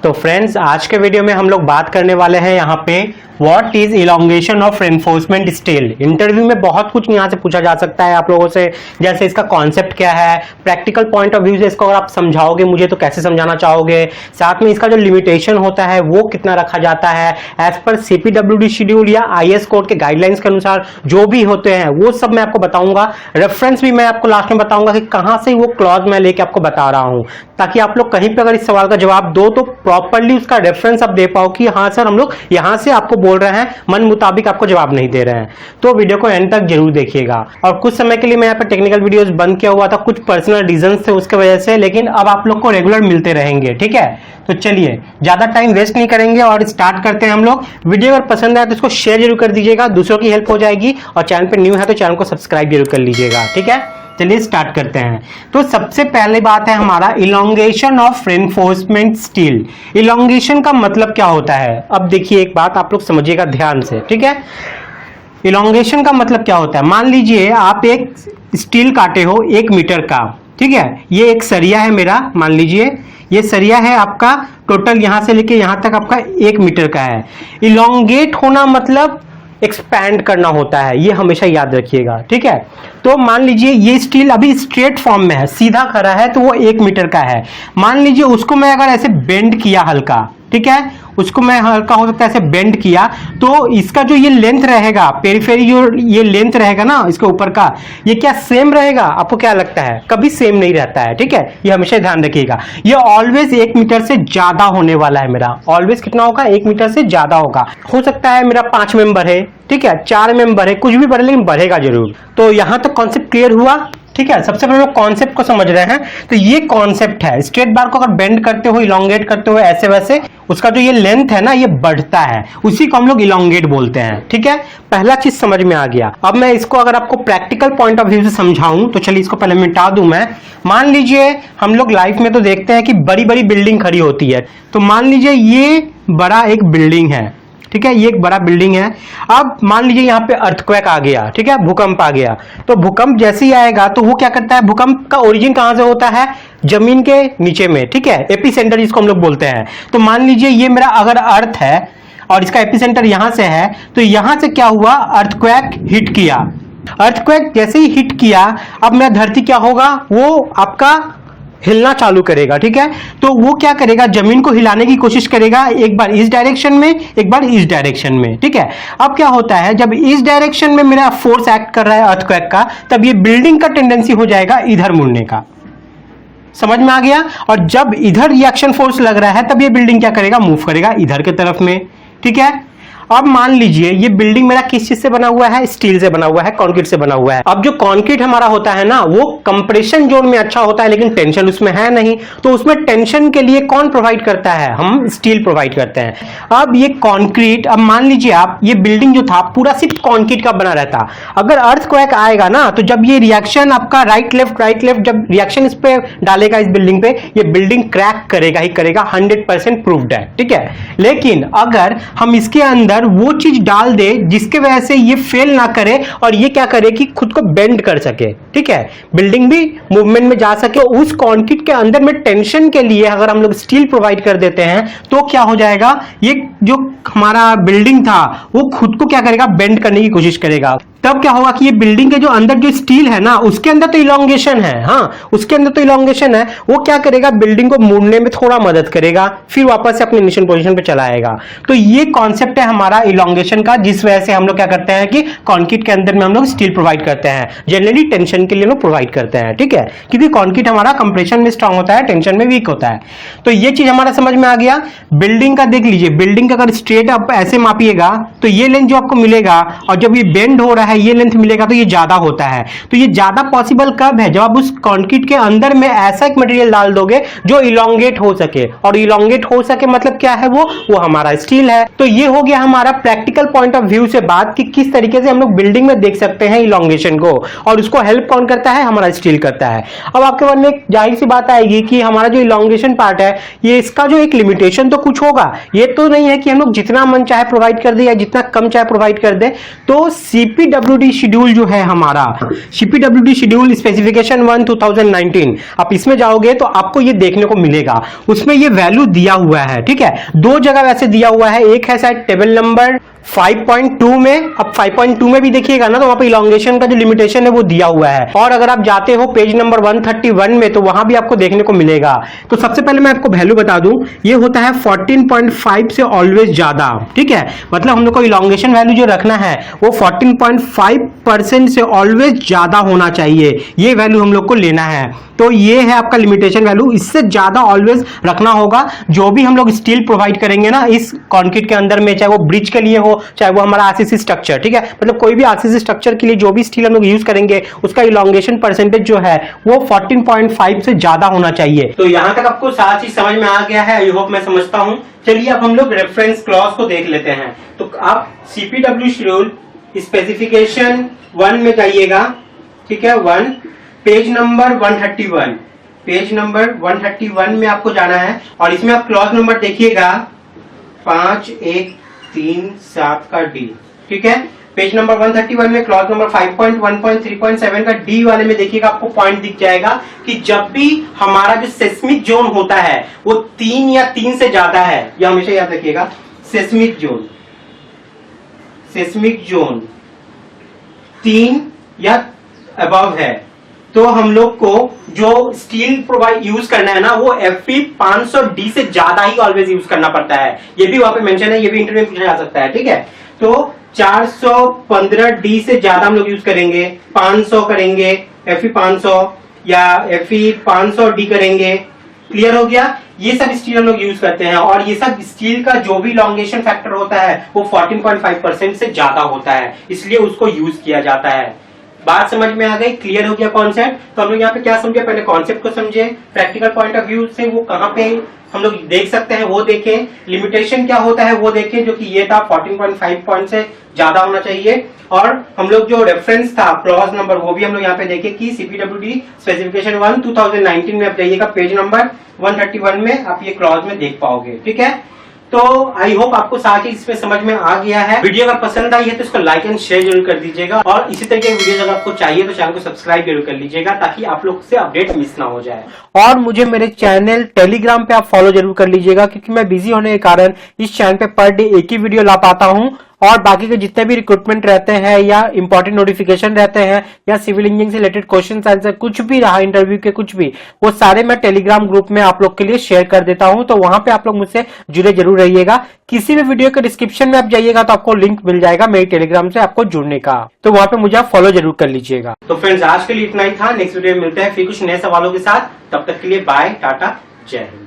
तो फ्रेंड्स, आज के वीडियो में हम लोग बात करने वाले हैं यहाँ पे what is elongation of reinforcement steel. Interview में बहुत कुछ यहाँ से पूछा जा सकता है आप लोगों से, जैसे इसका कॉन्सेप्ट क्या है, प्रैक्टिकल पॉइंट ऑफ व्यू से इसको अगर आप समझाओगे मुझे तो कैसे समझाना चाहोगे, साथ में इसका जो लिमिटेशन होता है वो कितना रखा जाता है एज पर CPWD शेड्यूल या IS कोड के गाइडलाइंस के अनुसार जो भी होते हैं वो सब मैं आपको बताऊंगा। रेफरेंस भी मैं आपको लास्ट में बताऊंगा कि कहां से वो क्लॉज मैं लेके आपको बता रहा हूं, ताकि आप लोग कहीं पे अगर इस सवाल का जवाब दो तो प्रॉपर्ली उसका रेफरेंस आप दे पाओ कि हाँ सर हम लोग यहां से आपको बोल रहे हैं, मन मुताबिक आपको जवाब नहीं दे रहे हैं। तो वीडियो को एंड तक जरूर देखिएगा। और कुछ समय के लिए मैं यहाँ पे टेक्निकल वीडियोस बंद किया हुआ था, कुछ पर्सनल रीजंस थे उसके वजह से, लेकिन अब आप लोग को रेगुलर मिलते रहेंगे। ठीक है, तो चलिए ज्यादा टाइम वेस्ट नहीं करेंगे और स्टार्ट करते हैं हम लोग। वीडियो अगर पसंद आए तो इसको शेयर जरूर कर दीजिएगा, दूसरों की हेल्प हो जाएगी। और चैनल पे न्यू है तो चैनल को सब्सक्राइब जरूर कर लीजिएगा। ठीक है, चलिए स्टार्ट करते हैं। तो सबसे पहले बात है हमारा elongation of reinforcement steel. Elongation का मतलब क्या होता है? अब देखिए एक बात आप लोग समझिएगा ध्यान से। ठीक है, इलोंगेशन का मतलब क्या होता है? मान लीजिए आप एक स्टील काटे हो 1 मीटर का। ठीक है, ये एक सरिया है मेरा, मान लीजिए ये सरिया है आपका, टोटल यहां से लेके यहां तक आपका 1 मीटर का है। इलोंगेट होना मतलब एक्सपैंड करना होता है, ये हमेशा याद रखिएगा। ठीक है, तो मान लीजिए ये स्टील अभी स्ट्रेट फॉर्म में है, सीधा खड़ा है, तो वो 1 मीटर का है। मान लीजिए उसको मैं अगर ऐसे बेंड किया हल्का, ठीक है, उसको मैं हल्का हो सकता है ऐसे बेंड किया, तो इसका जो ये लेंथ रहेगा, पेरिफेरी जो ये लेंथ रहेगा ना इसके ऊपर का, ये क्या सेम रहेगा? आपको क्या लगता है? कभी सेम नहीं रहता है। ठीक है, ये हमेशा ध्यान रखिएगा। ये ऑलवेज 1 मीटर से ज्यादा होने वाला है मेरा। ऑलवेज कितना होगा? 1 मीटर से ज्यादा होगा। हो सकता है मेरा 5 मेंबर है, ठीक है, 4 मेंबर है, कुछ भी बढ़े, लेकिन बढ़ेगा जरूर। तो यहां तक कॉन्सेप्ट क्लियर हुआ? ठीक है, सबसे पहले लोग कॉन्सेप्ट को समझ रहे हैं। तो ये कॉन्सेप्ट है, स्ट्रेट बार को अगर बेंड करते हो, इलोंगेट करते हो ऐसे वैसे, उसका जो ये लेंथ है ना ये बढ़ता है, उसी को हम लोग इलोंगेट बोलते हैं। ठीक है, पहला चीज समझ में आ गया। अब मैं इसको अगर आपको प्रैक्टिकल पॉइंट ऑफ व्यू से समझाऊं तो चलिए इसको पहले मिटा दूं मैं। मान लीजिए हम लोग लाइफ में तो देखते हैं कि बड़ी बड़ी बिल्डिंग खड़ी होती है, तो मान लीजिए ये बड़ा एक बिल्डिंग है। ठीक है, ये एक बड़ा बिल्डिंग है। अब मान लीजिए यहाँ पे अर्थक्वेक आ गया, ठीक है, भूकंप आ गया। तो भूकंप जैसे ही आएगा तो वो क्या करता है, भूकंप का ओरिजिन कहां से होता है? जमीन के नीचे में। ठीक है, एपिसेंटर जिसको हम लोग बोलते हैं। तो मान लीजिए ये मेरा अगर अर्थ है और इसका एपिसेंटर यहां से है, तो यहां से क्या हुआ, अर्थक्वेक हिट किया। अर्थक्वेक जैसे ही हिट किया, अब मेरा धरती क्या होगा, वो आपका हिलना चालू करेगा। ठीक है, तो वो क्या करेगा, जमीन को हिलाने की कोशिश करेगा, एक बार इस डायरेक्शन में, एक बार इस डायरेक्शन में। ठीक है, अब क्या होता है, जब इस डायरेक्शन में मेरा फोर्स एक्ट कर रहा है अर्थक्वेक का, तब ये बिल्डिंग का टेंडेंसी हो जाएगा इधर मुड़ने का। समझ में आ गया? और जब इधर रिएक्शन फोर्स लग रहा है तब ये बिल्डिंग क्या करेगा, मूव करेगा इधर के तरफ में। ठीक है, अब मान लीजिए ये बिल्डिंग मेरा किस चीज से बना हुआ है? स्टील से बना हुआ है, कंक्रीट से बना हुआ है। अब जो कंक्रीट हमारा होता है ना वो कंप्रेशन जोन में अच्छा होता है, लेकिन टेंशन उसमें है नहीं, तो उसमें टेंशन के लिए कौन प्रोवाइड करता है? हम स्टील प्रोवाइड करते हैं। अब ये कंक्रीट, अब मान लीजिए आप ये बिल्डिंग जो था पूरा सिर्फ कंक्रीट का बना रहता, अगर अर्थक्वेक आएगा ना तो जब ये रिएक्शन आपका राइट लेफ्ट जब रिएक्शन इस पे डालेगा इस बिल्डिंग पे, ये बिल्डिंग क्रैक करेगा ही करेगा, 100% प्रूव्ड है। ठीक है, लेकिन अगर हम इसके अंदर वो चीज डाल दे जिसके वजह से ये फेल ना करे और ये क्या करे कि खुद को बेंड कर सके, ठीक है, बिल्डिंग भी मूवमेंट में जा सके, उस कंक्रीट के अंदर में टेंशन के लिए अगर हम लोग स्टील प्रोवाइड कर देते हैं तो क्या हो जाएगा, ये जो हमारा बिल्डिंग था वो खुद को क्या करेगा, बेंड करने की कोशिश करेगा। तब क्या होगा कि ये बिल्डिंग के जो अंदर जो स्टील है ना उसके अंदर तो इलोंगेशन है, हाँ उसके अंदर तो इलोंगेशन है, वो क्या करेगा, बिल्डिंग को मुड़ने में थोड़ा मदद करेगा, फिर वापस से अपने इनिशियल पोजीशन पे चला आएगा। तो ये कॉन्सेप्ट है हमारा इलोंगेशन का, जिस वजह से हम लोग क्या करते हैं कि कंक्रीट के अंदर में हम लोग स्टील प्रोवाइड करते हैं, जनरली टेंशन के लिए लोग प्रोवाइड करते हैं। ठीक है, क्योंकि कंक्रीट हमारा कंप्रेशन में स्ट्रांग होता है, टेंशन में वीक होता है। तो ये चीज हमारा समझ में आ गया। बिल्डिंग का देख लीजिए, बिल्डिंग का अगर स्ट्रेट आप ऐसे मापिएगा तो ये लेंथ जो आपको मिलेगा, और जब ये बेंड हो रहा है ये लेंथ मिलेगा तो ये ज्यादा होता है। तो ये ज्यादा पॉसिबल कब है, जब आप उस कंक्रीट के अंदर में ऐसा एक मटेरियल डाल दोगे जो इलोंगेट हो सके, और इलोंगेट हो सके मतलब क्या है, वो हमारा स्टील है। तो ये हो गया हमारा प्रैक्टिकल पॉइंट ऑफ व्यू से बात कि किस तरीके से हम लोग बिल्डिंग में देख सकते हैं इलोंगेशन को, और उसको हेल्प कौन करता है, हमारा स्टील करता है। अब आपके मन में एक जाहिर सी बात आएगी कि हमारा जो इलोंगेशन पार्ट है ये इसका जो एक लिमिटेशन तो कुछ होगा, ये तो नहीं है कि हम लोग जितना मन चाहे प्रोवाइड कर दे या जितना कम चाहे प्रोवाइड कर दे। तो CPWD CPWD शेड्यूल जो है हमारा, CPWD शेड्यूल स्पेसिफिकेशन 1 2019, आप इसमें जाओगे तो आपको ये देखने को मिलेगा, उसमें ये वैल्यू दिया हुआ है। ठीक है, दो जगह वैसे दिया हुआ है, एक है शायद टेबल नंबर 5.2 में। अब 5.2 में भी देखिएगा ना, तो वहां पे इलॉन्गेशन का जो लिमिटेशन है वो दिया हुआ है। और अगर आप जाते हो पेज नंबर 131 में, तो वहां भी आपको देखने को मिलेगा। तो सबसे पहले मैं आपको वैल्यू बता दूं, ये होता है 14.5 से ऑलवेज ज्यादा। ठीक है, मतलब हम लोग को इलॉन्गेशन वैल्यू जो रखना है वो 14.5% से ऑलवेज ज्यादा होना चाहिए, ये वैल्यू हम लोग को लेना है। तो ये है आपका लिमिटेशन वैल्यू, इससे ज्यादा ऑलवेज रखना होगा। जो भी हम लोग स्टील प्रोवाइड करेंगे ना इस कंक्रीट के अंदर में, चाहे वो ब्रिज के लिए हो, चाहे वो हमारा आरसीसी स्ट्रक्चर, ठीक है, मतलब कोई भी आरसीसी स्ट्रक्चर के लिए जो भी स्टील हम लोग यूज करेंगे, उसका इलॉन्गेशन परसेंटेज जो है वो 14.5 से ज्यादा होना चाहिए। तो यहां तक आपको सारा चीज समझ में आ गया है, आई होप, मैं समझता हूं। चलिए अब हम लोग रेफरेंस क्लॉज को देख लेते हैं। तो आप सीपीडब्ल्यू शेड्यूल स्पेसिफिकेशन 1 में जाइएगा। ठीक है, 1 पेज नंबर 131, पेज नंबर 131 में आपको जाना है और इसमें आप क्लॉज नंबर देखिएगा 5137 का डी। ठीक है, पेज नंबर 131 में क्लॉज नंबर 5.1.3.7 का डी वाले में देखिएगा, आपको पॉइंट दिख जाएगा कि जब भी हमारा जो सेस्मिक जोन होता है वो 3 या 3 से ज्यादा है, यह हमेशा याद रखिएगा, सेस्मिक जोन 3 या अबव है, तो हम लोग को जो स्टील प्रोवाइड यूज करना है ना वो FE 500D से ज्यादा ही ऑलवेज यूज करना पड़ता है। ये भी वहां पे मेंशन है, ये भी इंटरव्यू में पूछा जा सकता है। ठीक है, तो 415D से ज्यादा हम लोग यूज करेंगे, 500 करेंगे, FE 500 या FE 500D करेंगे। क्लियर हो गया, ये सब स्टील हम लोग यूज करते हैं और ये सब स्टील का जो भी इलॉन्गेशन फैक्टर होता है वो 14.5% से ज्यादा होता है, इसलिए उसको यूज किया जाता है। बात समझ में आ गई, क्लियर हो गया कॉन्सेप्ट। तो हम लोग यहाँ पे क्या समझे, पहले कॉन्सेप्ट को समझे, प्रैक्टिकल पॉइंट ऑफ व्यू से वो कहाँ पे हम लोग देख सकते हैं वो देखें, लिमिटेशन क्या होता है वो देखें, जो कि ये था 14.5 पॉइंट से ज्यादा होना चाहिए। और हम लोग जो रेफरेंस था क्लॉज नंबर वो भी हम लोग यहाँ पे देखे कि सीपीडब्ल्यूडी स्पेसिफिकेशन 1 2019 में आप जाइएगा, पेज नंबर 131 में आप ये क्लॉज में देख पाओगे। ठीक है, तो आई होप आपको सारी चीज इसमें समझ में आ गया है। वीडियो अगर पसंद आई है तो इसको लाइक एंड शेयर जरूर कर दीजिएगा और इसी तरह के वीडियो अगर आपको चाहिए तो चैनल को सब्सक्राइब जरूर कर लीजिएगा ताकि आप लोग से अपडेट मिस ना हो जाए। और मुझे मेरे चैनल टेलीग्राम पे आप फॉलो जरूर कर लीजिएगा, क्योंकि मैं बिजी होने के कारण इस चैनल पे पर डे एक ही वीडियो ला पाता हूँ और बाकी के जितने भी रिक्रूटमेंट रहते हैं या इंपॉर्टेंट नोटिफिकेशन रहते हैं या सिविल इंजीनियरिंग से रिलेटेड क्वेश्चन आंसर कुछ भी रहा इंटरव्यू के, कुछ भी, वो सारे मैं टेलीग्राम ग्रुप में आप लोग के लिए शेयर कर देता हूं। तो वहां पे आप लोग मुझसे जुड़े जरूर रहिएगा। किसी भी वीडियो के डिस्क्रिप्शन में आप जाइएगा तो आपको लिंक मिल जाएगा मेरी टेलीग्राम से आपको जुड़ने का, तो वहां पे मुझे आप फॉलो जरूर कर लीजिएगा। तो फ्रेंड्स आज के लिए इतना ही था, नेक्स्ट वीडियो में मिलते हैं फिर कुछ नए सवालों के साथ। तब तक के लिए बाय, टाटा, जय हिंद।